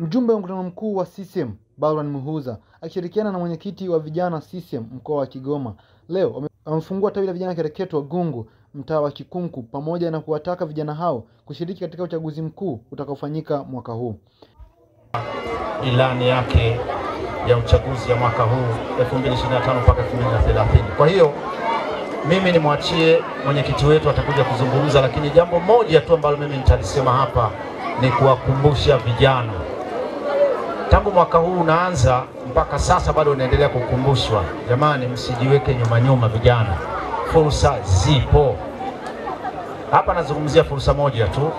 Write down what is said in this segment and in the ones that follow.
Mjumbe wa mkutano mkuu wa CCM Balwan Muhuza akishirikiana na mwenyekiti wa vijana CCM mkoa wa Kigoma leo wamefungua tawi la vijana Kereketwa Gungu mtaa wa Kikunku pamoja na kuwataka vijana hao kushiriki katika uchaguzi mkuu utakaofanyika mwaka huu. Ilani yake ya uchaguzi ya mwaka huu 2025 mpaka 2030. Kwa hiyo mimi nimwachie mwenyekiti wetu atakuja kuzungumza, lakini jambo moja tu ambalo mimi nitalisema hapa ni kuwakumbusha vijana. Tangu mwaka huu unaanza mpaka sasa bado unaendelea kukumbushwa. Jamani, msijiweke nyuma vijana. Fursa zipo. Hapa nazungumzia fursa moja tu.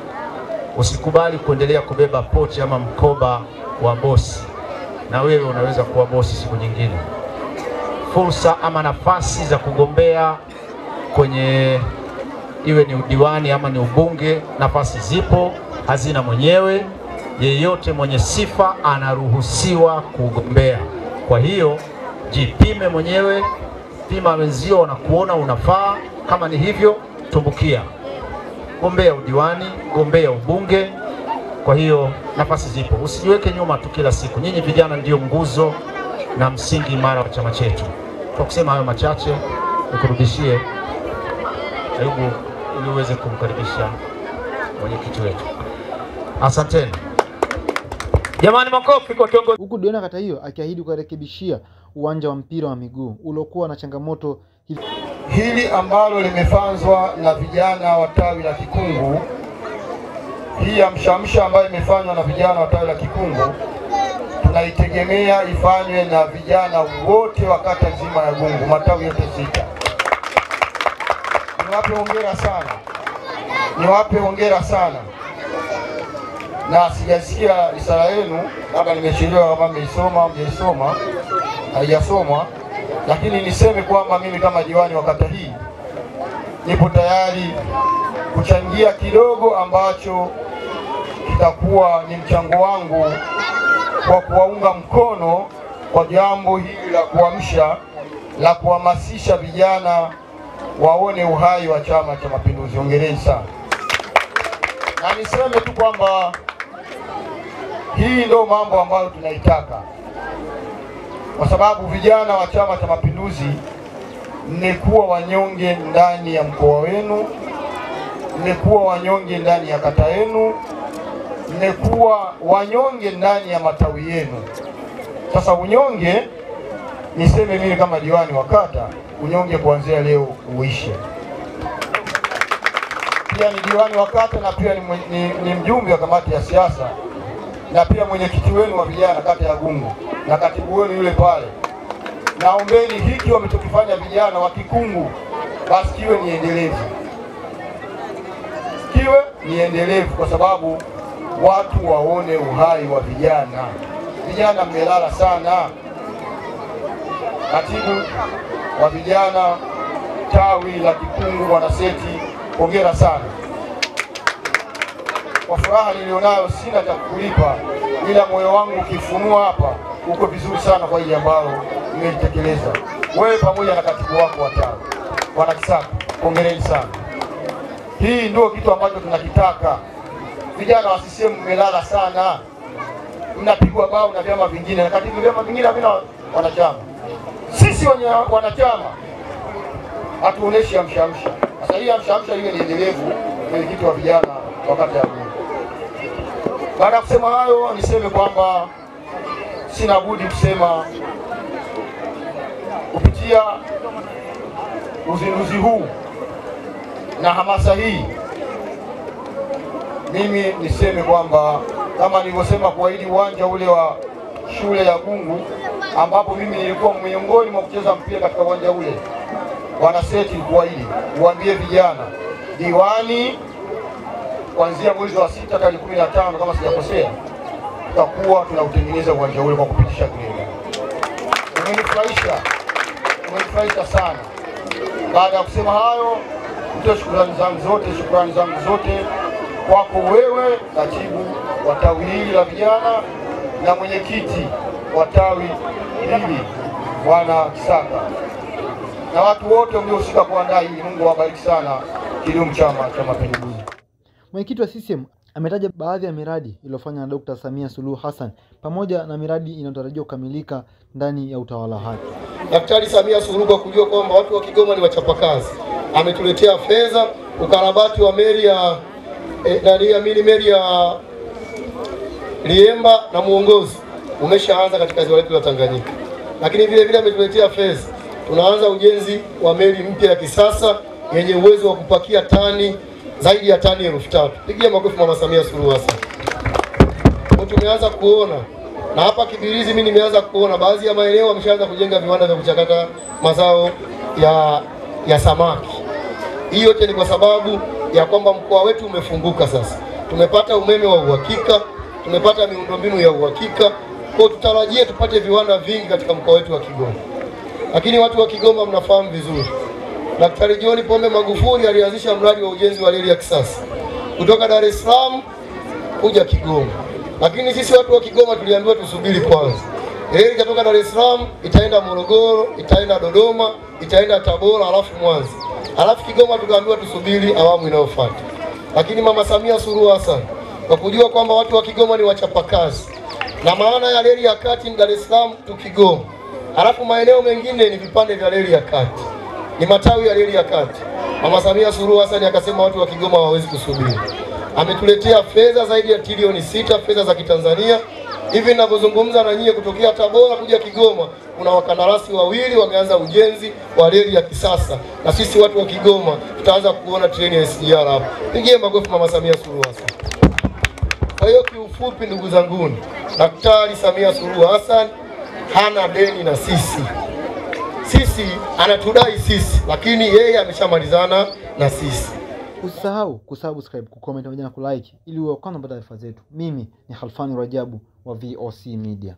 Usikubali kuendelea kubeba pochi ama mkoba wa bosi. Na wewe unaweza kuwa bosi siku nyingine. Fursa ama nafasi za kugombea kwenye iwe ni udiwani ama ni ubunge, nafasi zipo, hazina mwenyewe. Yeyote mwenye sifa anaruhusiwa kugombea. Kwa hiyo jipime mwenyewe, pima wenzio wanakuona unafaa. Kama ni hivyo, tumbukia. Gombea udiwani, gombea ubunge. Kwa hiyo nafasi zipo. Usijiweke nyuma tu kila siku. Nyinyi vijana ndio nguzo na msingi imara wa chama chetu. Kwa kusema hayo machache, nikurudishie Ayubu ili uweze kumkaribisha mwenyekiti wetu. Asanteni. Jamani, makofi kwa kiongozi. Huku Diona kata hiyo akiahidi kurekebishia uwanja wa mpira wa miguu uliokuwa na changamoto hili ambalo limefanywa na vijana wa tawi la Kikungu. Hii amshamsha ambayo imefanywa na vijana wa tawi la Kikungu tunaitegemea ifanywe na vijana wote wa kata nzima ya Gungu, matawi yote 6. Niwape hongera sana. Na sijasikia risala yenu, labda nimechelewa kama mmeisoma, haijasomwa, lakini niseme kwamba mimi kama diwani wa kata hii nipo tayari kuchangia kidogo ambacho kitakuwa ni mchango wangu kwa kuwaunga mkono kwa jambo hili la kuamsha, la kuhamasisha vijana waone uhai wa Chama cha Mapinduzi. Hongereni sana. Na niseme tu kwamba hii ndio mambo ambayo tunaitaka, kwa sababu vijana wa Chama cha Mapinduzi mmekuwa wanyonge ndani ya mkoa wenu, mmekuwa wanyonge ndani ya kata yenu, mmekuwa wanyonge ndani ya matawi yenu. Sasa unyonge, niseme mimi kama diwani wa kata, unyonge kuanzia leo uishe. Pia ni diwani wa kata na pia ni mjumbe wa kamati ya siasa na pia mwenyekiti wenu wa vijana kata ya Gungu na katibu wenu yule pale. Naombeni hiki wamechokifanya vijana wa Kikungu basi kiwe ni endelevu, kwa sababu watu waone uhai wa vijana. Vijana mmelala sana. Katibu wa vijana tawi la Kikungu Bwana Seti, hongera sana. Kwa furaha nilionayo sina cha kukulipa, ila moyo wangu ukifunua hapa uko vizuri sana kwa hili ambalo nimelitekeleza. Wewe pamoja na katibu wako wa tawi Bwana Kisaka, hongereni sana. Hii ndio kitu ambacho tunakitaka. Vijana wa CCM mmelala sana. Mnapigwa bao na vyama vingine, na katibu vyama vingine havina wanachama. Sisi wanachama hatuoneshi amshamsha. Sasa hii amshamsha iwe ni endelevu, mwenyekiti wa vijana wakati ya Gungu. Baada ya kusema hayo, niseme kwamba sina budi kusema kupitia uzinduzi huu na hamasa hii, mimi niseme kwamba kama nilivyosema kuahidi uwanja ule wa shule ya Gungu, ambapo mimi nilikuwa miongoni mwa kucheza mpira katika uwanja ule, Bwana Seti kuahidi uambie vijana diwani kuanzia mwezi wa 6 tarehe 15 kama sijakosea, tutakuwa tunautengeneza uwanja ule kwa kupitisha greda. Umenifurahisha sana. Baada ya kusema hayo, nitoe shukrani zangu zote kwako wewe katibu wa tawi hili la vijana na mwenyekiti wa tawi hili Bwana Kisaka. na watu wote mliohusika kuandaa hili. Mungu awabariki sana. Kidumu Chama cha Mapinduzi. Mwenyekiti wa CCM ametaja baadhi ya miradi iliyofanywa na Dr. Samia Suluhu Hassan pamoja na miradi inayotarajiwa kukamilika ndani ya utawala wake. Daktari Samia Suluhu, kwa kujua kwamba watu wa Kigoma ni wachapakazi, ametuletea fedha. Ukarabati wa meli ya meli ya Liemba na Muongozi umeshaanza katika ziwa letu la Tanganyika, lakini vile vile ametuletea fedha. Tunaanza ujenzi wa meli mpya ya kisasa yenye uwezo wa kupakia zaidi ya tani 3,000. Pigia makofi Mama Samia Suluhu Hassan. Tumeanza kuona, na hapa Kibirizi mimi nimeanza kuona baadhi ya maeneo wameshaanza kujenga viwanda vya kuchakata mazao ya samaki. Hii yote ni kwa sababu ya kwamba mkoa wetu umefunguka sasa. Tumepata umeme wa uhakika, tumepata miundombinu ya uhakika. Kwa tutarajie tupate viwanda vingi katika mkoa wetu wa Kigoma. Lakini watu wa Kigoma mnafahamu vizuri, Daktari John Pombe Magufuli alianzisha mradi wa ujenzi wa reli ya kisasa kutoka Dar es Salaam kuja Kigoma. Lakini sisi watu wa Kigoma tuliambiwa tusubiri kwanza. Reli itatoka Dar es Salaam, itaenda Morogoro, itaenda Dodoma, itaenda Tabora, alafu Mwanza. Alafu Kigoma tukaambiwa tusubiri awamu inayofuata. Lakini Mama Samia Suluhu Hassan, kwa kujua kwamba watu wa Kigoma ni wachapakazi, na maana ya reli ya kati ni Dar es Salaam tu Kigoma, alafu maeneo mengine ni vipande vya reli ya kati, ni matawi ya reli ya kati. Mama Samia Suluhu Hassan akasema watu wa Kigoma hawawezi kusubiri. Ametuletea fedha zaidi ya trilioni 6 fedha za Kitanzania. Hivi ninavyozungumza na nyie, kutokea Tabora kuja Kigoma kuna wakandarasi wawili wameanza ujenzi wa reli ya kisasa, na sisi watu wa Kigoma tutaanza kuona treni ya SGR hapo. Pigie makofi Mama Samia Suluhu Hassan. Kwa hiyo kiufupi, ndugu zangu, Daktari Samia Suluhu Hassan hana deni na sisi. Sisi anatudai sisi, lakini yeye ameshamalizana na sisi. Usisahau kusubscribe, kucomment pamoja na kulike ili uwe wa kwanza kupata taarifa zetu. Mimi ni Khalfani Rajabu wa VOC Media.